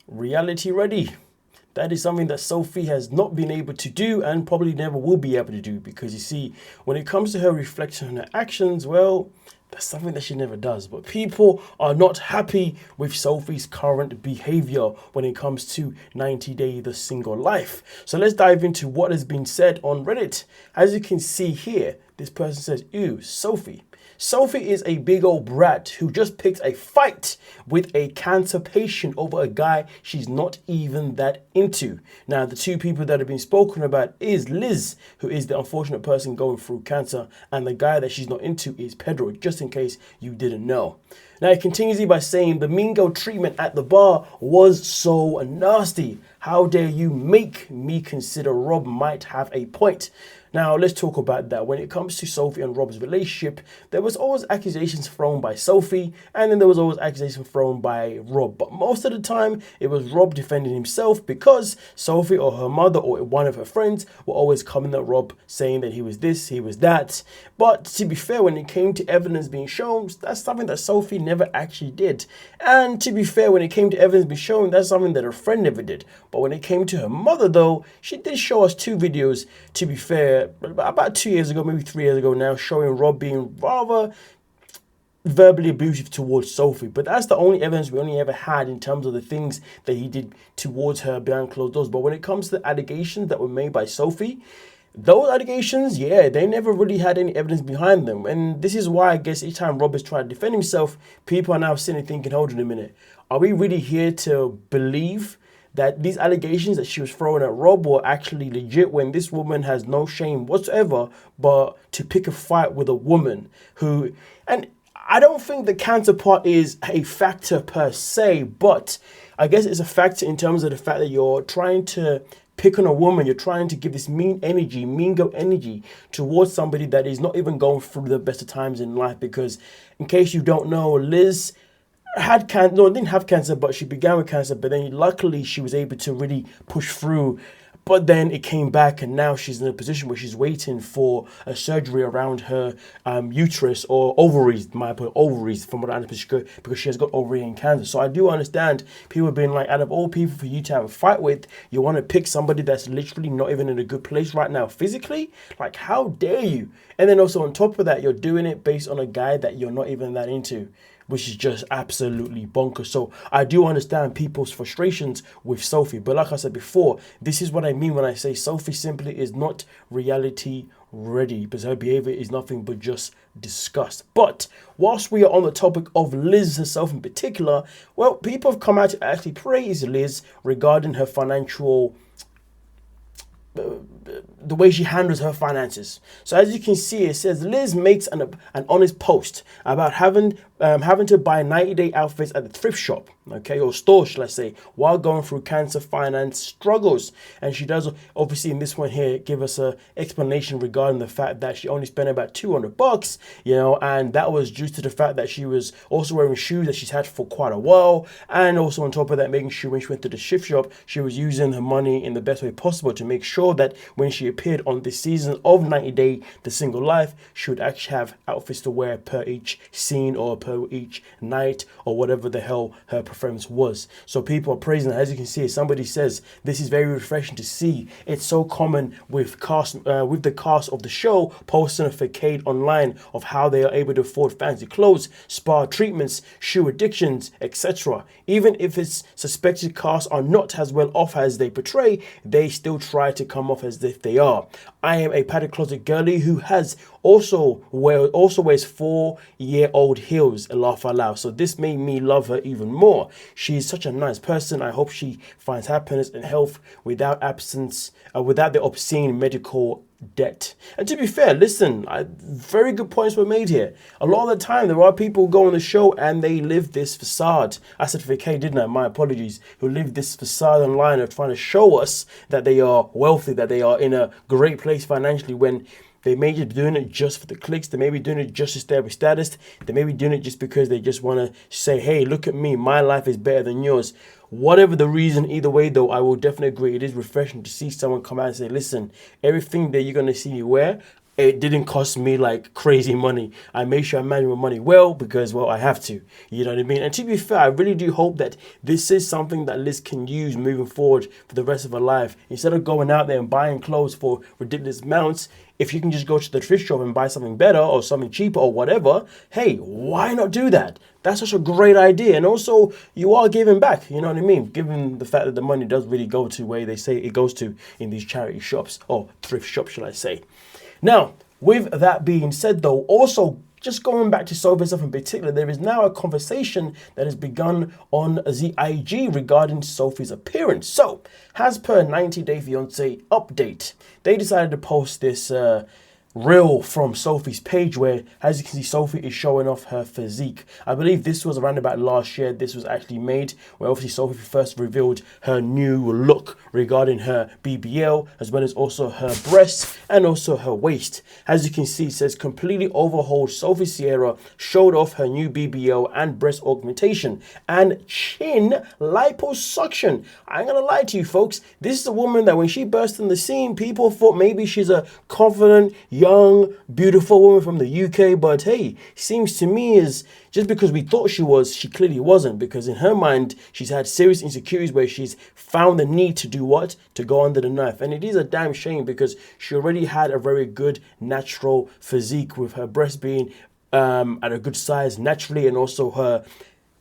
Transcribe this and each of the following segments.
reality ready. That is something that Sophie has not been able to do and probably never will be able to do, because you see, when it comes to her reflection on her actions, well, that's something that she never does. But people are not happy with Sophie's current behavior when it comes to 90 Day the Single Life. So let's dive into what has been said on Reddit. As you can see here, this person says, ew, Sophie. Sophie is a big old brat who just picked a fight with a cancer patient over a guy she's not even that into. Now, the two people that have been spoken about is Liz, who is the unfortunate person going through cancer, and the guy that she's not into is Pedro, just in case you didn't know. Now, it continues by saying the mean girl treatment at the bar was so nasty. How dare you make me consider Rob might have a point. Now, let's talk about that. When it comes to Sophie and Rob's relationship, there was always accusations thrown by Sophie, and then there was always accusations thrown by Rob. But most of the time, it was Rob defending himself, because Sophie or her mother or one of her friends were always coming at Rob saying that he was this, he was that. But to be fair, when it came to evidence being shown, that's something that Sophie never actually did. And to be fair, when it came to evidence being shown, that's something that her friend never did. But when it came to her mother, though, she did show us two videos, to be fair, about 2 years ago, maybe 3 years ago now, showing Rob being rather verbally abusive towards Sophie. But that's the only evidence we only ever had in terms of the things that he did towards her behind closed doors. But when it comes to the allegations that were made by Sophie, those allegations, yeah, they never really had any evidence behind them. And this is why I guess each time Rob is trying to defend himself, people are now sitting thinking, hold on a minute, are we really here to believe that these allegations that she was throwing at Rob were actually legit, when this woman has no shame whatsoever but to pick a fight with a woman who... And I don't think the cancer part is a factor per se, but I guess it's a factor in terms of the fact that you're trying to pick on a woman, you're trying to give this mean girl energy towards somebody that is not even going through the best of times in life. Because in case you don't know, Liz had cancer, no, didn't have cancer, but she began with cancer, but then luckily she was able to really push through. But then it came back, and now she's in a position where she's waiting for a surgery around her uterus or ovaries, ovaries from what I understand, because she has got ovarian cancer. So I do understand people being like, out of all people for you to have a fight with, you want to pick somebody that's literally not even in a good place right now physically? Like, how dare you? And then also on top of that, you're doing it based on a guy that you're not even that into, which is just absolutely bonkers. So I do understand people's frustrations with Sophie. But like I said before, this is what I mean when I say Sophie simply is not reality ready, because her behavior is nothing but just disgust. But whilst we are on the topic of Liz herself in particular, well, people have come out to actually praise Liz regarding her financial... the way she handles her finances. So as you can see, it says Liz makes an honest post about having to buy 90-day outfits at the thrift shop, okay, or store, shall I say, while going through cancer finance struggles. And she does, obviously, in this one here, give us a explanation regarding the fact that she only spent about $200, you know, and that was due to the fact that she was also wearing shoes that she's had for quite a while, and also on top of that, making sure when she went to the thrift shop, she was using her money in the best way possible to make sure that when she appeared on this season of 90 Day the Single Life, she would actually have outfits to wear per each scene or per each night or whatever the hell her preference was. So people are praising her. As you can see, somebody says this is very refreshing to see. It's so common with the cast of the show posting a facade online of how they are able to afford fancy clothes, spa treatments, shoe addictions, etc. Even if its suspected casts are not as well off as they portray, they still try to come off as if they are. I am a padded closet girly who has also wears 4-year-old heels, laugh out loud. So this made me love her even more. She is such a nice person. I hope she finds happiness and health without the obscene medical debt. And to be fair, listen, very good points were made here. A lot of the time there are people who go on the show and they live this facade. I said for K, didn't I? My apologies. Who live this facade online of trying to show us that they are wealthy, that they are in a great place financially, when they may just be doing it just for the clicks. They may be doing it just to stay with status. They may be doing it just because they just want to say, hey, look at me, my life is better than yours. Whatever the reason, either way though, I will definitely agree. It is refreshing to see someone come out and say, listen, everything that you're going to see me wear, it didn't cost me like crazy money. I made sure I managed my money well because, well, I have to. You know what I mean? And to be fair, I really do hope that this is something that Liz can use moving forward for the rest of her life. Instead of going out there and buying clothes for ridiculous amounts, if you can just go to the thrift shop and buy something better or something cheaper or whatever, hey, why not do that? That's such a great idea. And also, you are giving back, you know what I mean? Given the fact that the money does really go to where they say it goes to in these charity shops, or thrift shops, should I say. Now, with that being said, though, also just going back to Sophie stuff in particular, there is now a conversation that has begun on the IG regarding Sophie's appearance. So, as per 90 Day Fiancé update, they decided to post this reel from Sophie's page where, as you can see, Sophie is showing off her physique. I believe this was around about last year. This was actually made where obviously Sophie first revealed her new look regarding her BBL, as well as also her breasts and also her waist. As you can see, it says completely overhauled Sophie Sierra showed off her new BBL and breast augmentation and chin liposuction. I ain't gonna lie to you folks, this is a woman that when she burst on the scene, people thought maybe she's a confident, young, beautiful woman from the UK, but hey, seems to me is just because we thought she was, she clearly wasn't, because in her mind, she's had serious insecurities where she's found the need to do what? To go under the knife. And it is a damn shame because she already had a very good natural physique with her breast being at a good size naturally, and also her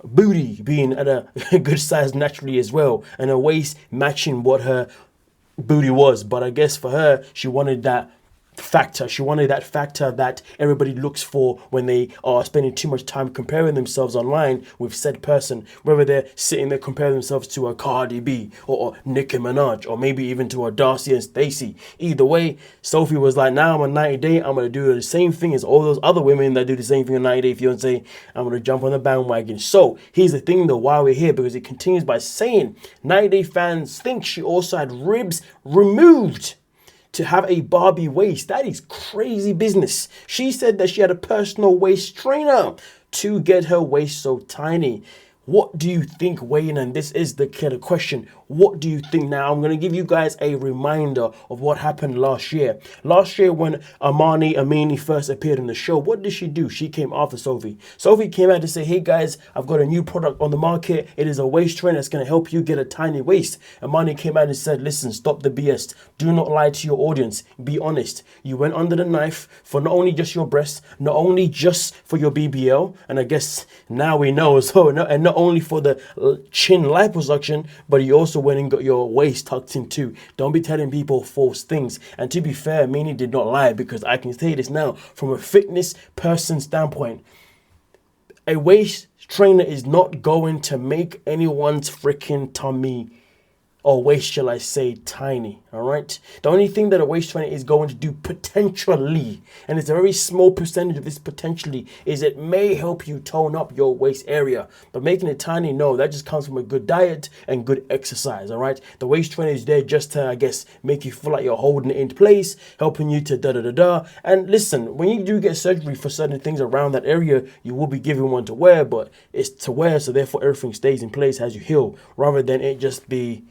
booty being at a good size naturally as well, and her waist matching what her booty was. But I guess for her, she wanted that factor. She wanted that factor that everybody looks for when they are spending too much time comparing themselves online with said person, whether they're sitting there comparing themselves to a Cardi B or Nicki Minaj or maybe even to a Darcy and Stacey. Either way, Sophie was like, now I'm on 90 Day, I'm going to do the same thing as all those other women that do the same thing on 90 Day Fiancé. I'm going to jump on the bandwagon. So here's the thing though, why we're here, because it continues by saying 90 Day fans think she also had ribs removed to have a Barbie waist. That is crazy business. She said that she had a personal waist trainer to get her waist so tiny. What do you think, Wayne? And this is the killer question. What do you think? Now, I'm going to give you guys a reminder of what happened last year. Last year, when Amini first appeared on the show, what did she do? She came after Sophie. Sophie came out to say, hey guys, I've got a new product on the market. It is a waist trainer that's going to help you get a tiny waist. Amani came out and said, listen, stop the BS. Do not lie to your audience. Be honest. You went under the knife for not only just your breasts, not only just for your BBL, and I guess now we know as well, and not only for the chin liposuction, but you also went and got your waist tucked in too. Don't be telling people false things. And to be fair, Mini did not lie, because I can say this now from a fitness person standpoint. A waist trainer is not going to make anyone's freaking tummy or waist, shall I say, tiny, all right? The only thing that a waist trainer is going to do potentially, and it's a very small percentage of this potentially, is it may help you tone up your waist area. But making it tiny, no, that just comes from a good diet and good exercise, all right? The waist trainer is there just to, I guess, make you feel like you're holding it in place, helping you to da-da-da-da. And listen, when you do get surgery for certain things around that area, you will be given one to wear, but it's to wear, so therefore everything stays in place as you heal, rather than it just be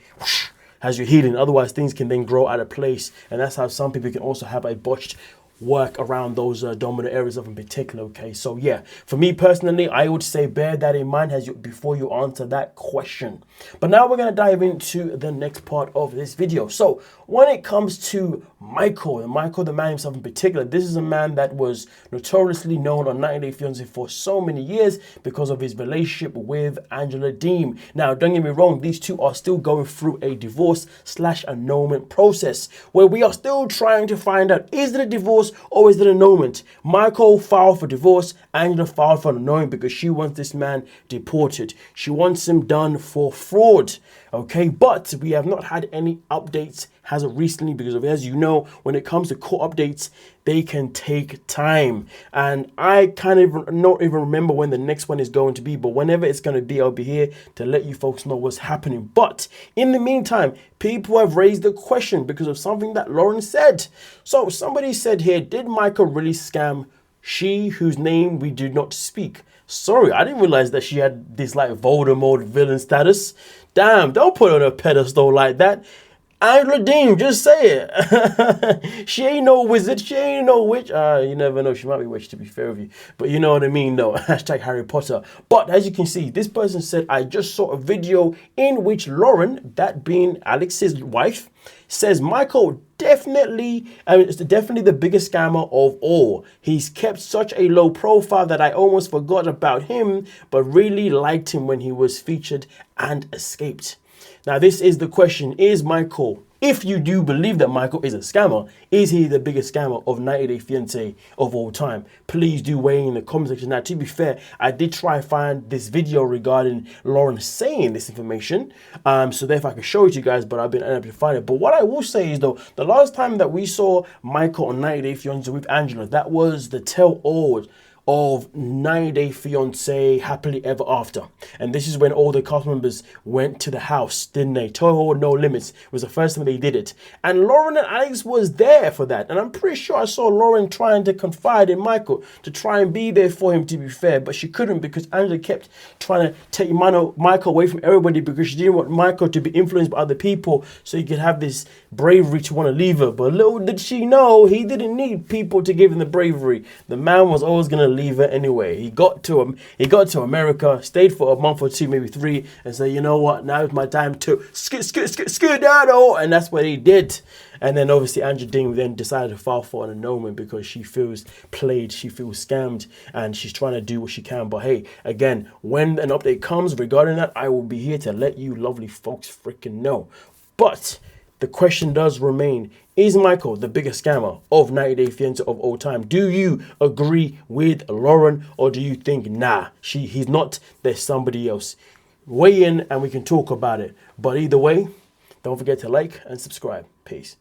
as you're healing. Otherwise things can then grow out of place, and that's how some people can also have a botched work around those dominant areas of in particular. Okay, so yeah, for me personally, I would say bear that in mind before you answer that question. But now we're going to dive into the next part of this video. So when it comes to Michael, the man himself in particular, this is a man that was notoriously known on 90 Day Fiancé for so many years because of his relationship with Angela Deem. Now, don't get me wrong, these two are still going through a divorce/annulment process where we are still trying to find out, is it a divorce or is it an annulment? Michael filed for divorce, Angela filed for annulment because she wants this man deported. She wants him done for fraud. Okay, but we have not had any updates as of recently because of, as you know, when it comes to court updates, they can take time. And I can't even not even remember when the next one is going to be, but whenever it's going to be, I'll be here to let you folks know what's happening. But in the meantime, people have raised the question because of something that Loren said. So somebody said here, did Michael really scam she whose name we did not speak? Sorry, I didn't realize that she had this like Voldemort villain status. Damn, don't put her on a pedestal like that. Angela Dean, just say it. She ain't no wizard. She ain't no witch. You never know. She might be witch, to be fair with you. But you know what I mean, though. Hashtag Harry Potter. But as you can see, this person said, I just saw a video in which Loren, that being Alex's wife, says Michael it's definitely the biggest scammer of all. He's kept such a low profile that I almost forgot about him, but really liked him when he was featured and escaped. Now, this is the question. Is Michael, if you do believe that Michael is a scammer, is he the biggest scammer of 90 Day Fiancé of all time? Please do weigh in the comment section. Now, to be fair, I did try and find this video regarding Loren saying this information. So therefore I can show it to you guys, but I've been unable to find it. But what I will say is, though, the last time that we saw Michael on 90 Day Fiancé with Angela, that was the tell-all of 90 Day Fiancé Happily Ever After. And this is when all the cast members went to the house, didn't they? Toho No Limits was the first time they did it. And Loren and Alex was there for that. And I'm pretty sure I saw Loren trying to confide in Michael, to try and be there for him, to be fair. But she couldn't, because Angela kept trying to take Michael away from everybody, because she didn't want Michael to be influenced by other people, so he could have this bravery to want to leave her. But little did she know, he didn't need people to give him the bravery. The man was always going to leave her anyway. He got to America, stayed for a month or two, maybe 3, and said, you know what, now is my time to skedaddle, and that's what he did. And then obviously Angela Dean then decided to file for an annulment because she feels played, she feels scammed, and she's trying to do what she can. But hey, again, when an update comes regarding that, I will be here to let you lovely folks freaking know. But the question does remain, is Michael the biggest scammer of 90 Day Fiancé of all time? Do you agree with Loren, or do you think, nah, he's not, there's somebody else? Weigh in and we can talk about it. But either way, don't forget to like and subscribe. Peace.